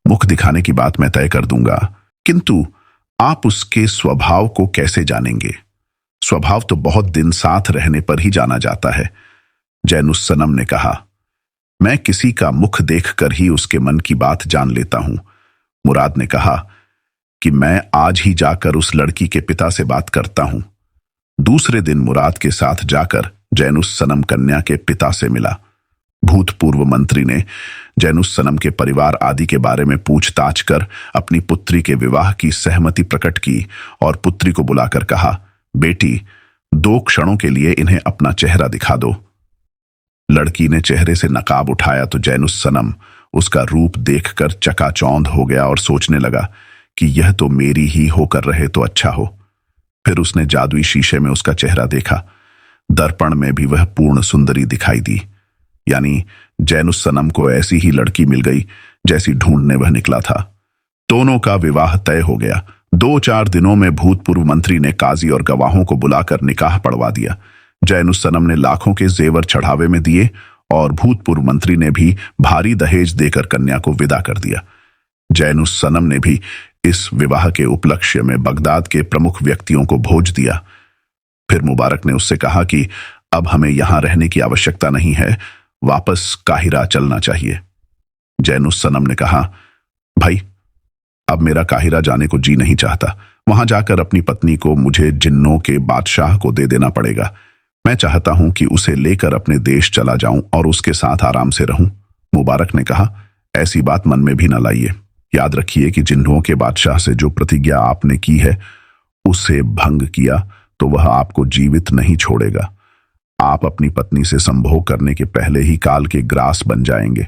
मुख दिखाने की बात मैं तय कर दूंगा, किंतु आप उसके स्वभाव को कैसे जानेंगे? स्वभाव तो बहुत दिन साथ रहने पर ही जाना जाता है। जैनुस्सनम ने कहा, मैं किसी का मुख देखकर ही उसके मन की बात जान लेता हूं। मुराद ने कहा कि मैं आज ही जाकर उस लड़की के पिता से बात करता हूं। दूसरे दिन मुराद के साथ जाकर जैनुस्सनम कन्या के पिता से मिला। भूतपूर्व मंत्री ने जैनुस्सनम के परिवार आदि के बारे में पूछताछ कर अपनी पुत्री के विवाह की सहमति प्रकट की और पुत्री को बुलाकर कहा, बेटी, 2 क्षणों के लिए इन्हें अपना चेहरा दिखा दो। लड़की ने चेहरे से नकाब उठाया तो जैनुस्सनम उसका रूप देखकर चकाचौंध हो गया और सोचने लगा कि यह तो मेरी ही होकर रहे तो अच्छा हो। फिर उसने जादुई शीशे में उसका चेहरा देखा। दर्पण में भी वह पूर्ण सुंदरी दिखाई दी, यानी जैनुस्सनम को ऐसी ही लड़की मिल गई जैसी ढूंढने वह निकला था। दोनों का विवाह तय हो गया। 2-4 दिनों में भूतपूर्व मंत्री ने काजी और गवाहों को बुलाकर निकाह पढ़वा दिया। जैनुस्सनम ने लाखों के जेवर चढ़ावे में दिए और भूतपूर्व मंत्री ने भी भारी दहेज देकर कन्या को विदा कर दिया। जैनुस्सनम ने भी इस विवाह के उपलक्ष्य में बगदाद के प्रमुख व्यक्तियों को भोज दिया। फिर मुबारक ने उससे कहा कि अब हमें यहां रहने की आवश्यकता नहीं है, वापस काहिरा चलना चाहिए। जैनुस्सनम ने कहा, भाई, अब मेरा काहिरा जाने को जी नहीं चाहता। वहां जाकर अपनी पत्नी को मुझे जिन्नों के बादशाह को दे देना पड़ेगा। मैं चाहता हूं कि उसे लेकर अपने देश चला जाऊं और उसके साथ आराम से रहूं। मुबारक ने कहा, ऐसी बात मन में भी न लाइए। याद रखिए कि जिन्नों के बादशाह से जो प्रतिज्ञा आपने की है, उसे भंग किया तो वह आपको जीवित नहीं छोड़ेगा। आप अपनी पत्नी से संभोग करने के पहले ही काल के ग्रास बन जाएंगे।